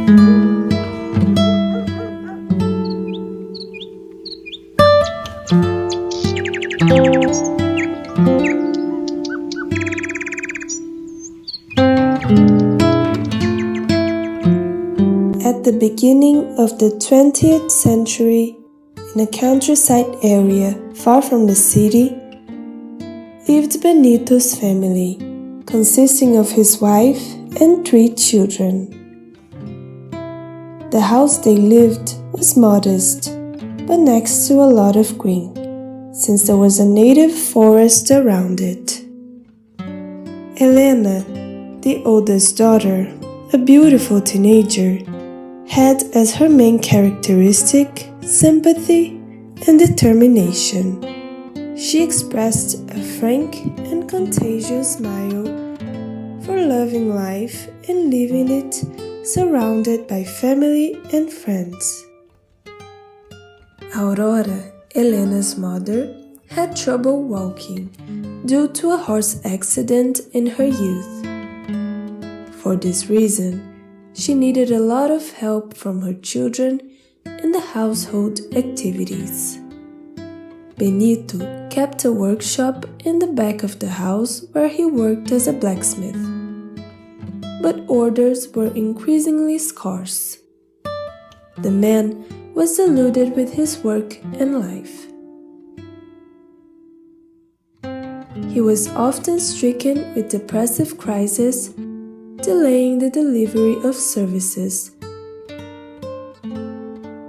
At the beginning of the 20th century, in a countryside area far from the city, lived Benito's family, consisting of his wife and 3 children. The house they lived was modest, but next to a lot of green, since there was a native forest around it. Helena, the oldest daughter, a beautiful teenager, had as her main characteristic sympathy and determination. She expressed a frank and contagious smile for loving life and living it surrounded by family and friends. Aurora, Helena's mother, had trouble walking due to a horse accident in her youth. For this reason, she needed a lot of help from her children in the household activities. Benito kept a workshop in the back of the house where he worked as a blacksmith. But orders were increasingly scarce. The man was deluded with his work and life. He was often stricken with depressive crises, delaying the delivery of services,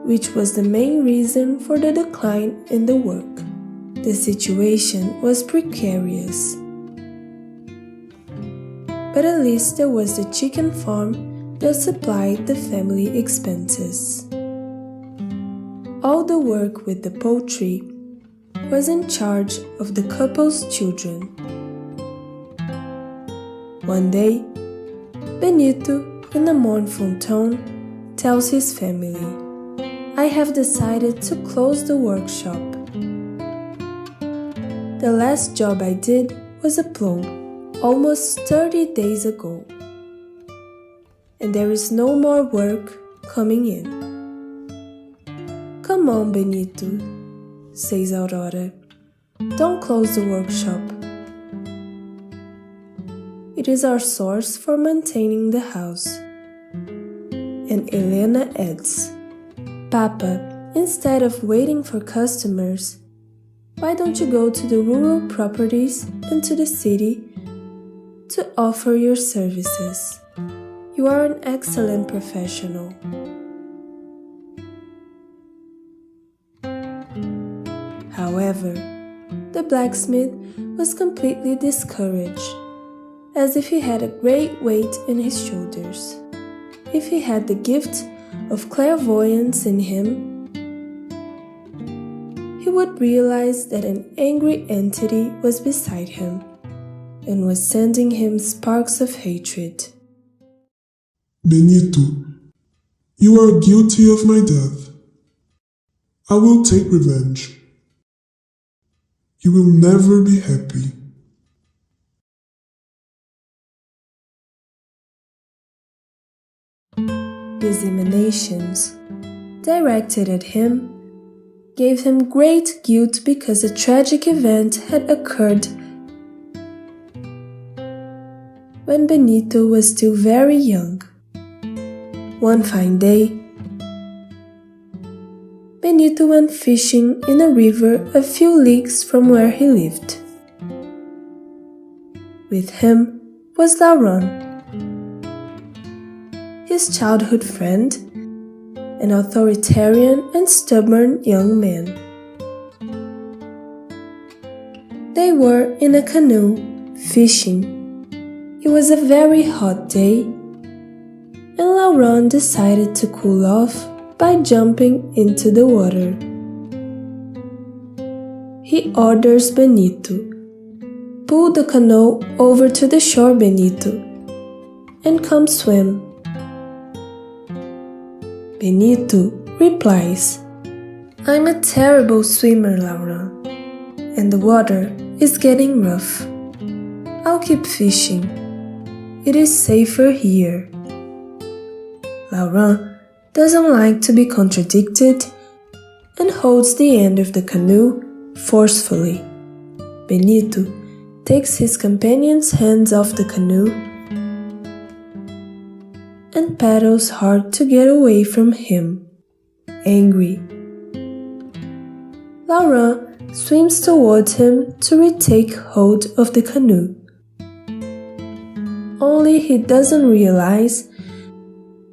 which was the main reason for the decline in the work. The situation was precarious. But at least there was the chicken farm that supplied the family expenses. All the work with the poultry was in charge of the couple's children. One day, Benito, in a mournful tone, tells his family, "I have decided to close the workshop. The last job I did was a plow, almost 30 days ago, and there is no more work coming in." "Come on, Benito," says Aurora. "Don't close the workshop. It is our source for maintaining the house." And Helena adds, "Papa, instead of waiting for customers, why don't you go to the rural properties and to the city to offer your services? You are an excellent professional." However, the blacksmith was completely discouraged, as if he had a great weight in his shoulders. If he had the gift of clairvoyance in him, he would realize that an angry entity was beside him and was sending him sparks of hatred. "Benito, you are guilty of my death. I will take revenge. You will never be happy." These emanations, directed at him, gave him great guilt because a tragic event had occurred when Benito was still very young. One fine day, Benito went fishing in a river a few leagues from where he lived. With him was Lauron, his childhood friend, an authoritarian and stubborn young man. They were in a canoe, fishing. It was a very hot day, and Lauron decided to cool off by jumping into the water. He orders Benito, "Pull the canoe over to the shore, Benito, and come swim." Benito replies, "I'm a terrible swimmer, Laura, and the water is getting rough. I'll keep fishing. It is safer here." Laurent doesn't like to be contradicted and holds the end of the canoe forcefully. Benito takes his companion's hands off the canoe and paddles hard to get away from him, angry. Laurent swims towards him to retake hold of the canoe. Only he doesn't realize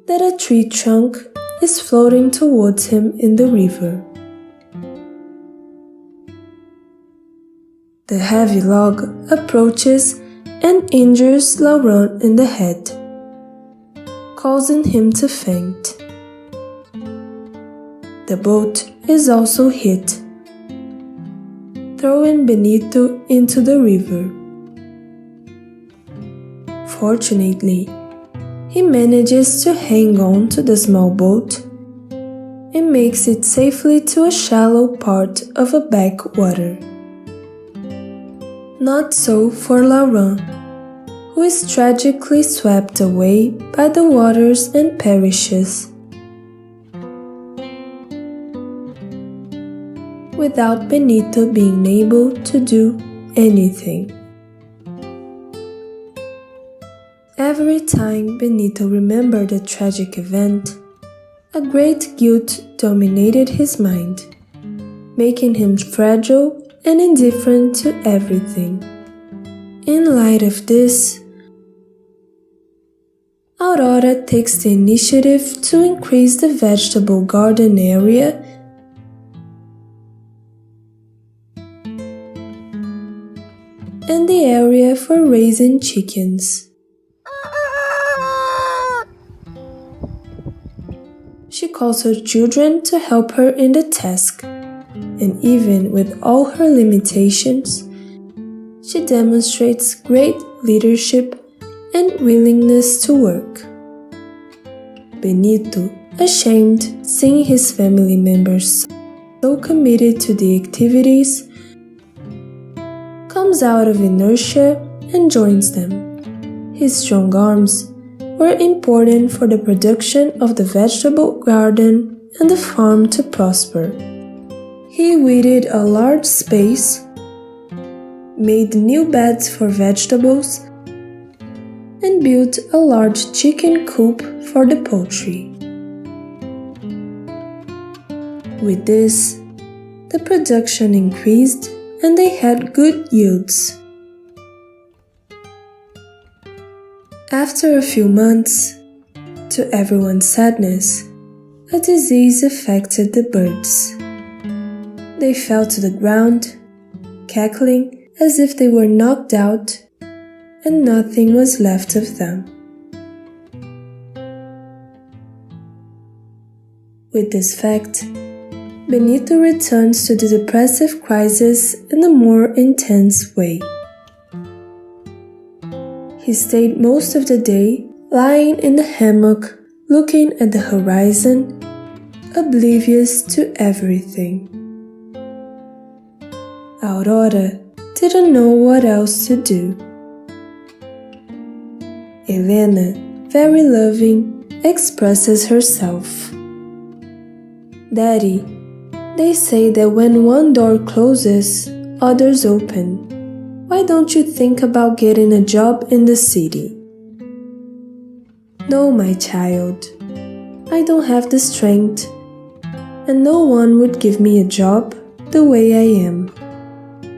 that a tree trunk is floating towards him in the river. The heavy log approaches and injures Laurent in the head, causing him to faint. The boat is also hit, throwing Benito into the river. Fortunately, he manages to hang on to the small boat and makes it safely to a shallow part of a backwater. Not so for Laurent, who is tragically swept away by the waters and perishes, without Benito being able to do anything. Every time Benito remembered the tragic event, a great guilt dominated his mind, making him fragile and indifferent to everything. In light of this, Aurora takes the initiative to increase the vegetable garden area and the area for raising chickens. She calls her children to help her in the task, and even with all her limitations, she demonstrates great leadership and willingness to work. Benito, ashamed seeing his family members so committed to the activities, comes out of inertia and joins them. His strong arms were important for the production of the vegetable garden and the farm to prosper. He weeded a large space, made new beds for vegetables, and built a large chicken coop for the poultry. With this, the production increased and they had good yields. After a few months, to everyone's sadness, a disease affected the birds. They fell to the ground, cackling as if they were knocked out, and nothing was left of them. With this fact, Benito returns to the depressive crisis in a more intense way. He stayed most of the day lying in the hammock looking at the horizon, oblivious to everything. Aurora didn't know what else to do. Helena, very loving, expresses herself. Daddy, they say that when one door closes, others open. Why don't you think about getting a job in the city? No, my child, I don't have the strength, and no one would give me a job the way I am.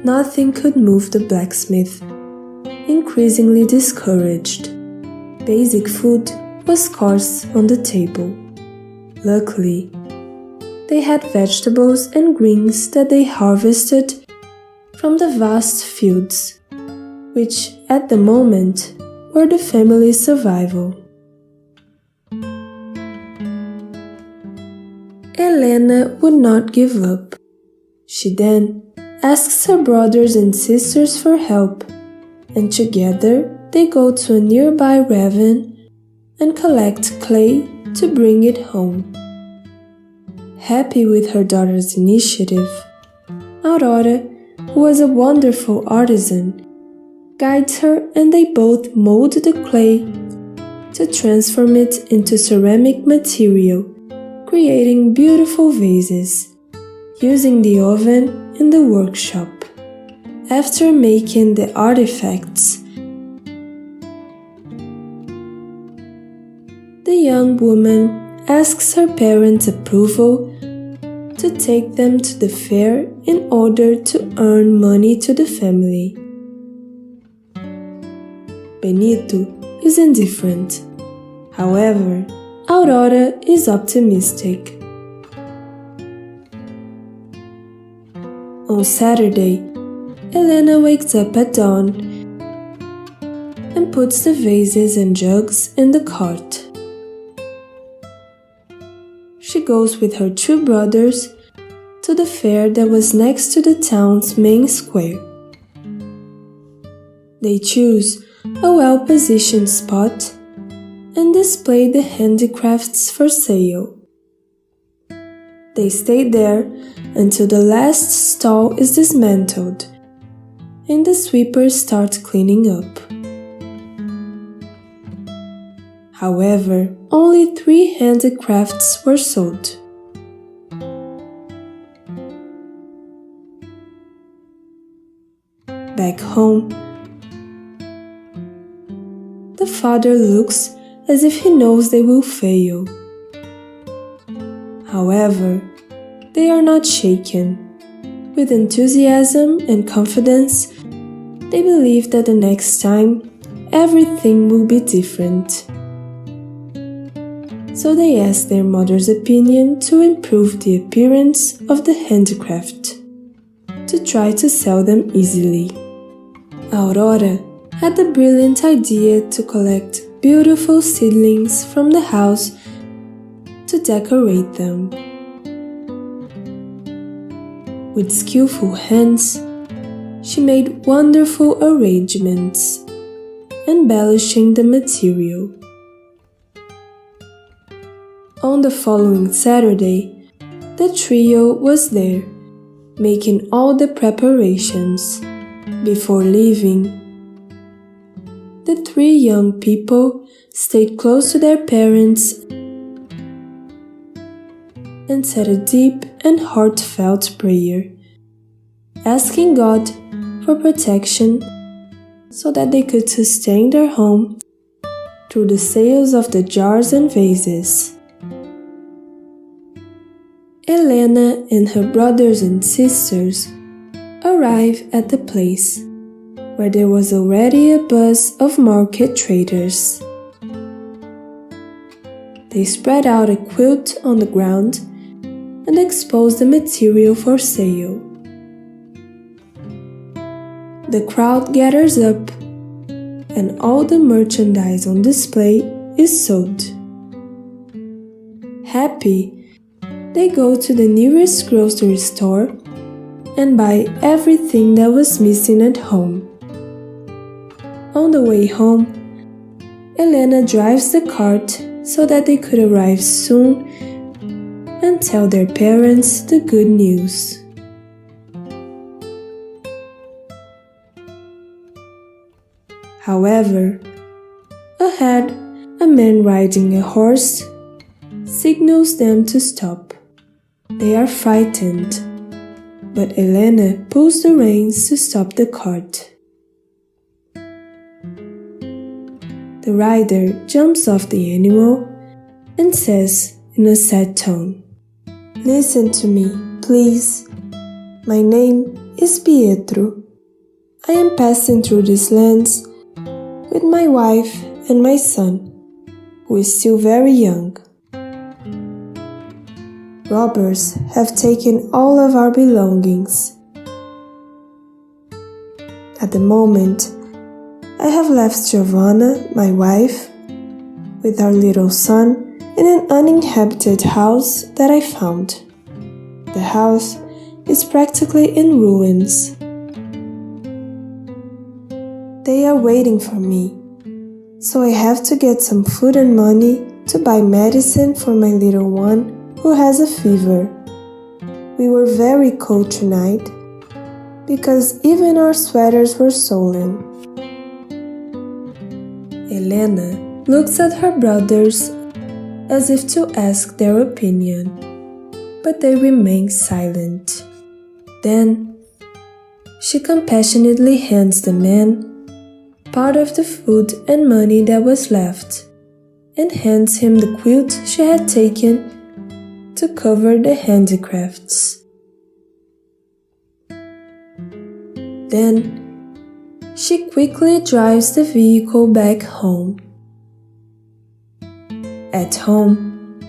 Nothing could move the blacksmith, increasingly discouraged. Basic food was scarce on the table. Luckily, they had vegetables and greens that they harvested from the vast fields, which at the moment were the family's survival. Helena would not give up. She then asks her brothers and sisters for help, and together they go to a nearby ravine and collect clay to bring it home. Happy with her daughter's initiative, Aurora, who was a wonderful artisan, guides her and they both mold the clay to transform it into ceramic material, creating beautiful vases, using the oven in the workshop. After making the artifacts, the young woman asks her parents' approval to take them to the fair in order to earn money to the family. Benito is indifferent. However, Aurora is optimistic. On Saturday, Helena wakes up at dawn and puts the vases and jugs in the cart. She goes with her two brothers to the fair that was next to the town's main square. They choose a well-positioned spot and display the handicrafts for sale. They stay there until the last stall is dismantled and the sweepers start cleaning up. However, only 3 handicrafts were sold. Back home, the father looks as if he knows they will fail. However, they are not shaken. With enthusiasm and confidence, they believe that the next time, everything will be different. So they ask their mother's opinion to improve the appearance of the handicraft, to try to sell them easily. Aurora had the brilliant idea to collect beautiful seedlings from the house to decorate them. With skillful hands, she made wonderful arrangements, embellishing the material. On the following Saturday, the trio was there, making all the preparations. Before leaving, the 3 young people stayed close to their parents and said a deep and heartfelt prayer, asking God for protection so that they could sustain their home through the sales of the jars and vases. Helena and her brothers and sisters arrive at the place where there was already a buzz of market traders. They spread out a quilt on the ground and expose the material for sale. The crowd gathers up and all the merchandise on display is sold. Happy, they go to the nearest grocery store and buy everything that was missing at home. On the way home, Helena drives the cart so that they could arrive soon and tell their parents the good news. However, ahead, a man riding a horse signals them to stop. They are frightened, but Helena pulls the reins to stop the cart. The rider jumps off the animal and says in a sad tone, "Listen to me, please. My name is Pietro. I am passing through these lands with my wife and my son, who is still very young. Robbers have taken all of our belongings. At the moment, I have left Giovanna, my wife, with our little son in an uninhabited house that I found. The house is practically in ruins. They are waiting for me, so I have to get some food and money to buy medicine for my little one who has a fever. We were very cold tonight because even our sweaters were stolen." Helena looks at her brothers as if to ask their opinion, but they remain silent. Then she compassionately hands the man part of the food and money that was left, and hands him the quilt she had taken to cover the handicrafts. Then she quickly drives the vehicle back home. At home,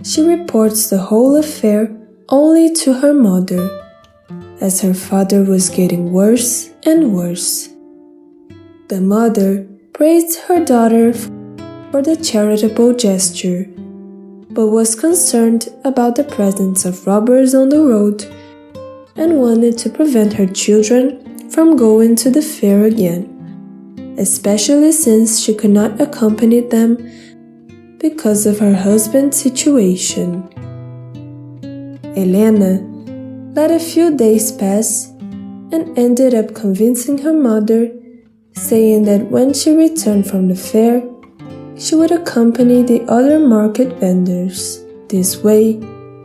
she reports the whole affair only to her mother, as her father was getting worse and worse. The mother praised her daughter for the charitable gesture, but was concerned about the presence of robbers on the road and wanted to prevent her children from going to the fair again, especially since she could not accompany them because of her husband's situation. Helena let a few days pass and ended up convincing her mother, saying that when she returned from the fair, she would accompany the other market vendors. This way,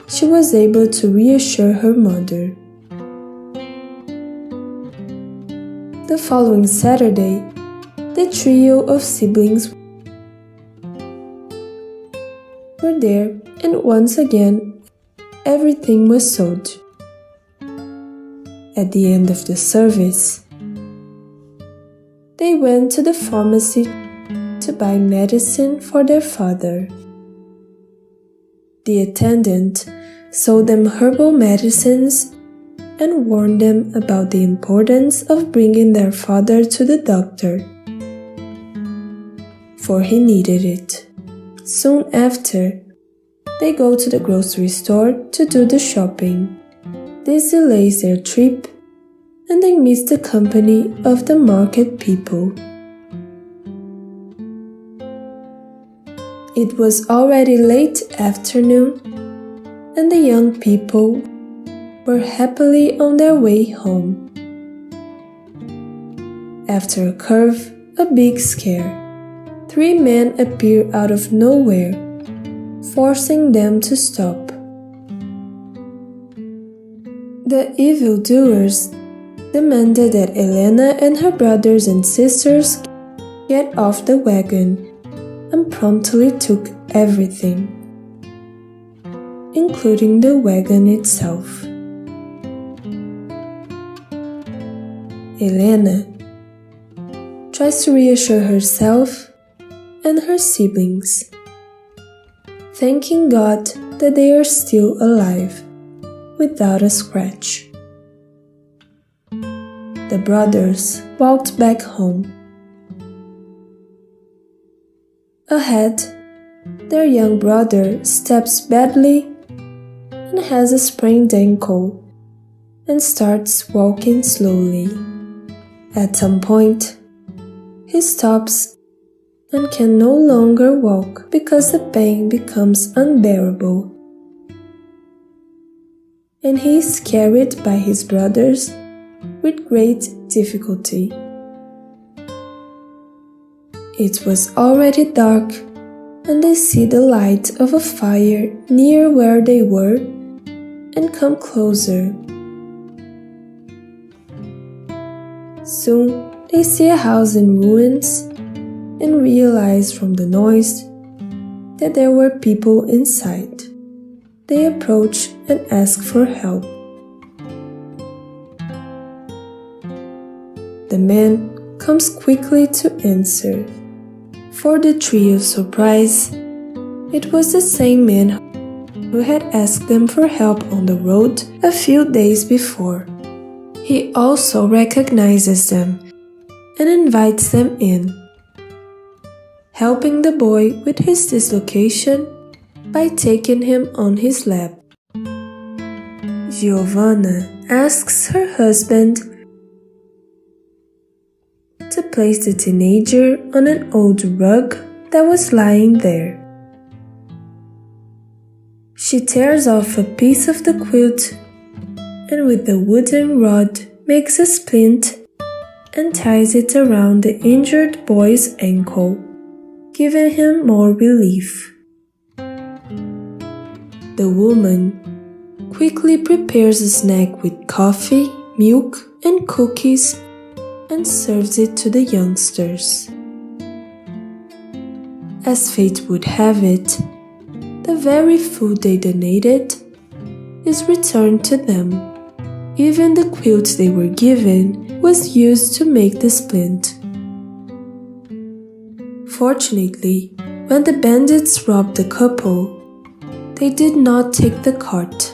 she was able to reassure her mother. The following Saturday, the trio of siblings were there, and once again, everything was sold. At the end of the service, they went to the pharmacy to buy medicine for their father. The attendant sold them herbal medicines and warned them about the importance of bringing their father to the doctor, for he needed it. Soon after, they go to the grocery store to do the shopping. This delays their trip, and they miss the company of the market people. It was already late afternoon, and the young people were happily on their way home. After a curve, a big scare. 3 men appear out of nowhere, forcing them to stop. The evildoers demanded that Helena and her brothers and sisters get off the wagon and promptly took everything, including the wagon itself. Helena tries to reassure herself and her siblings, thanking God that they are still alive, without a scratch. The brothers walked back home. Ahead, their young brother steps badly and has a sprained ankle and starts walking slowly. At some point, he stops and can no longer walk because the pain becomes unbearable, and he is carried by his brothers with great difficulty. It was already dark, and they see the light of a fire near where they were and come closer. Soon they see a house in ruins and realize from the noise that there were people inside. They approach and ask for help. The man comes quickly to answer. For the trio's surprise, it was the same man who had asked them for help on the road a few days before. He also recognizes them and invites them in, helping the boy with his dislocation by taking him on his lap. Giovanna asks her husband to place the teenager on an old rug that was lying there. She tears off a piece of the quilt and with the wooden rod makes a splint and ties it around the injured boy's ankle. giving him more relief. The woman quickly prepares a snack with coffee, milk, and cookies and serves it to the youngsters. As fate would have it, the very food they donated is returned to them. Even the quilt they were given was used to make the splint. Fortunately, when the bandits robbed the couple, they did not take the cart,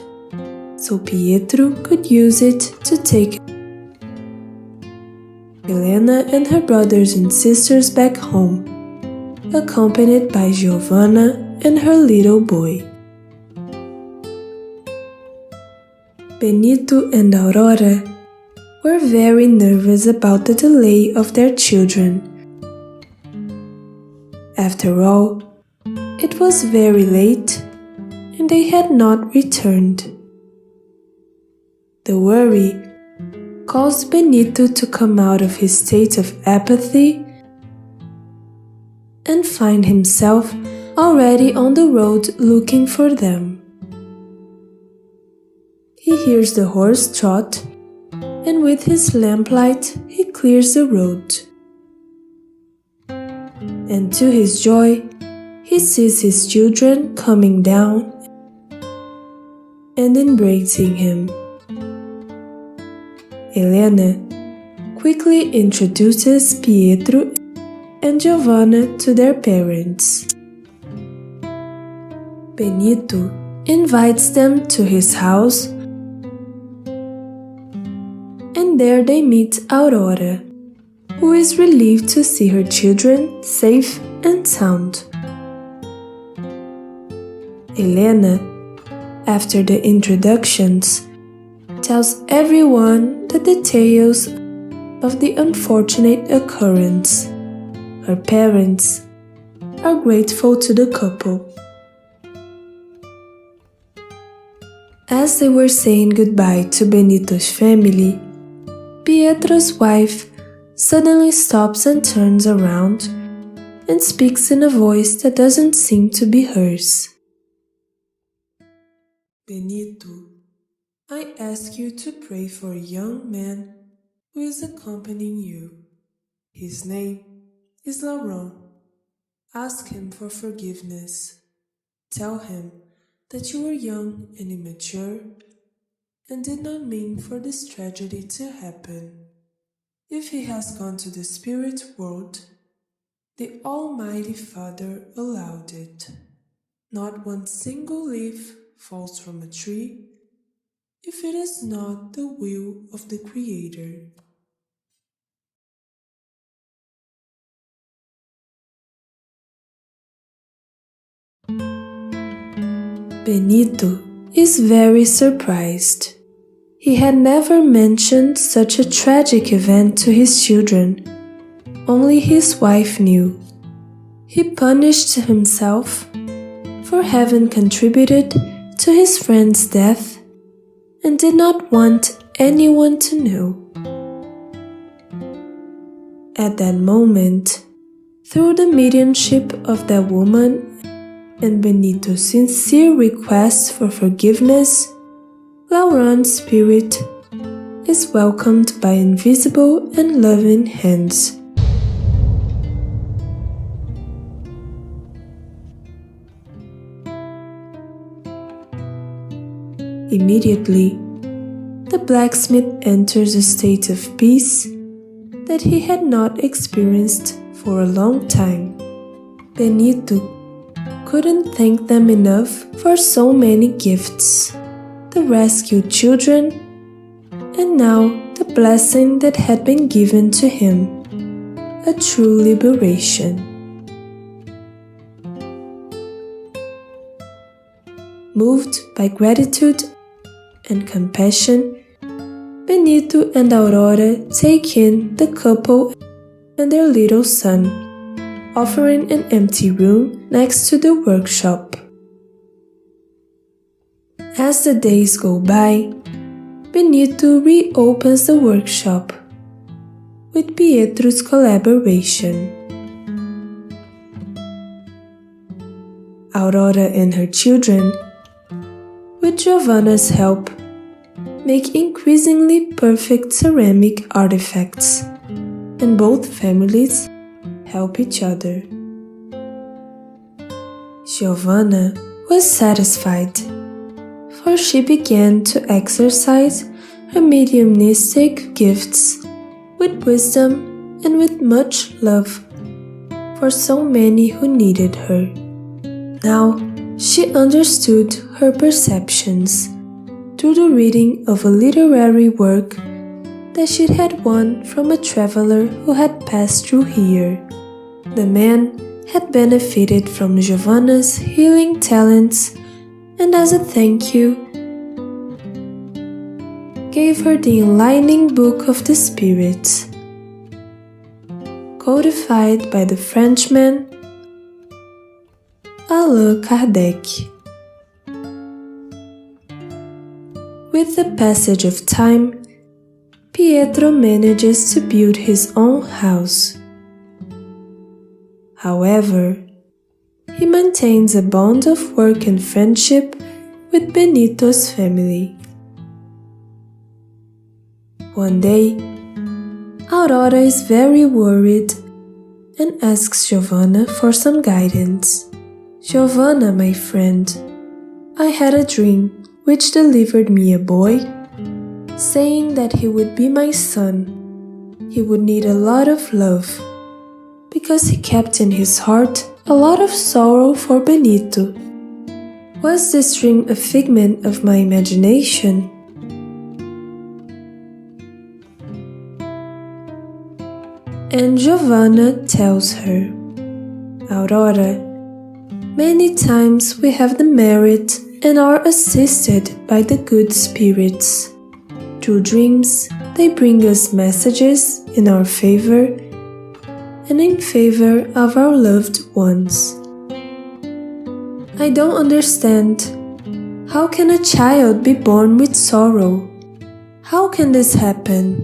so Pietro could use it to take Helena and her brothers and sisters back home, accompanied by Giovanna and her little boy. Benito and Aurora were very nervous about the delay of their children. After all, it was very late and they had not returned. The worry caused Benito to come out of his state of apathy and find himself already on the road looking for them. He hears the horse trot, and with his lamplight he clears the road. And to his joy, he sees his children coming down and embracing him. Helena quickly introduces Pietro and Giovanna to their parents. Benito invites them to his house, and there they meet Aurora, who is relieved to see her children safe and sound. Helena, after the introductions, tells everyone the details of the unfortunate occurrence. Her parents are grateful to the couple. As they were saying goodbye to Benito's family, Pietro's wife suddenly stops and turns around and speaks in a voice that doesn't seem to be hers. Benito, I ask you to pray for a young man who is accompanying you. His name is Laurent. Ask him for forgiveness. Tell him that you were young and immature and did not mean for this tragedy to happen. If he has gone to the spirit world, the Almighty Father allowed it. Not one single leaf falls from a tree if it is not the will of the Creator. Benito is very surprised. He had never mentioned such a tragic event to his children. Only his wife knew. He punished himself for having contributed to his friend's death and did not want anyone to know. At that moment, through the mediumship of that woman and Benito's sincere request for forgiveness, Laurent's spirit is welcomed by invisible and loving hands. Immediately, the blacksmith enters a state of peace that he had not experienced for a long time. Benito couldn't thank them enough for so many gifts, the rescued children, and now the blessing that had been given to him, a true liberation. Moved by gratitude and compassion, Benito and Aurora take in the couple and their little son, offering an empty room next to the workshop. As the days go by, Benito reopens the workshop with Pietro's collaboration. Aurora and her children, with Giovanna's help, make increasingly perfect ceramic artifacts, and both families help each other. Giovanna was satisfied, for she began to exercise her mediumistic gifts with wisdom and with much love for so many who needed her. Now she understood her perceptions through the reading of a literary work that she had won from a traveler who had passed through here. The man had benefited from Giovanna's healing talents, and as a thank you, gave her the enlightening book of the spirits, codified by the Frenchman Allan Kardec. With the passage of time, Pietro manages to build his own house. However, he maintains a bond of work and friendship with Benito's family. One day, Aurora is very worried and asks Giovanna for some guidance. "Giovanna, my friend, I had a dream which delivered me a boy, saying that he would be my son. He would need a lot of love, because he kept in his heart a lot of sorrow for Benito. Was this dream a figment of my imagination?" And Giovanna tells her, "Aurora, many times we have the merit and are assisted by the good spirits. Through dreams, they bring us messages in our favor and in favor of our loved ones. I don't understand. How can a child be born with sorrow? How can this happen?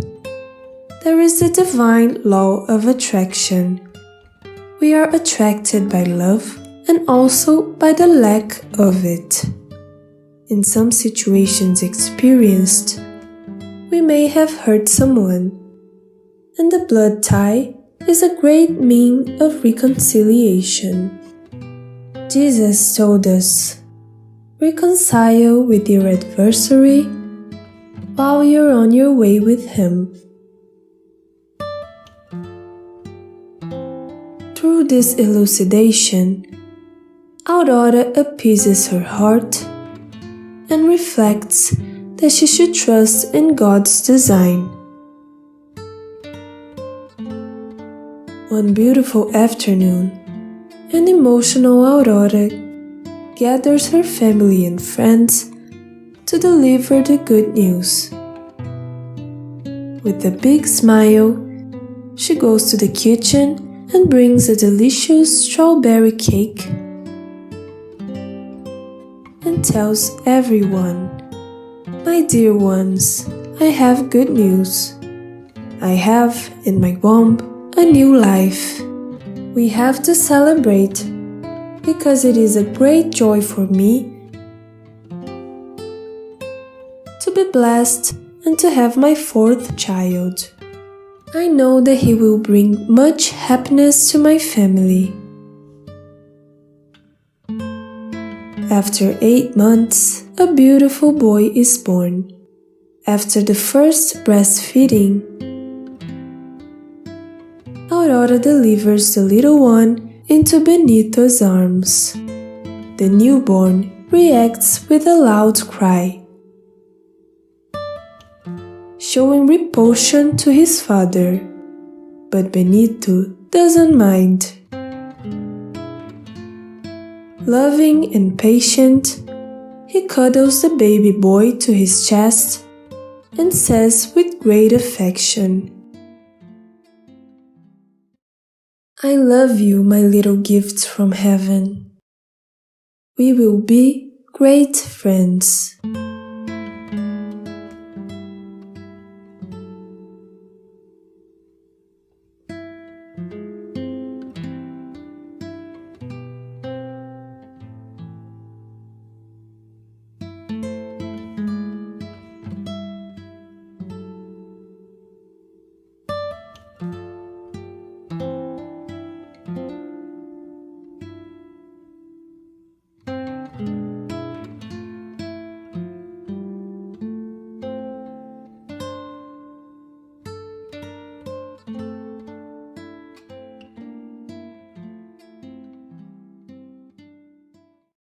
There is a divine law of attraction. We are attracted by love and also by the lack of it. In some situations experienced, we may have hurt someone, and the blood tie is a great means of reconciliation. Jesus told us, reconcile with your adversary while you're on your way with him. Through this elucidation, Aurora appeases her heart and reflects that she should trust in God's design. One beautiful afternoon, an emotional Aurora gathers her family and friends to deliver the good news. With a big smile, she goes to the kitchen and brings a delicious strawberry cake and tells everyone, "My dear ones, I have good news. I have in my womb a new life. We have to celebrate because it is a great joy for me to be blessed and to have my fourth child. I know that he will bring much happiness to my family." After 8 months, a beautiful boy is born. After the first breastfeeding, Aurora delivers the little one into Benito's arms. The newborn reacts with a loud cry, showing repulsion to his father, but Benito doesn't mind. Loving and patient, he cuddles the baby boy to his chest and says with great affection, "I love you, my little gift from heaven. We will be great friends."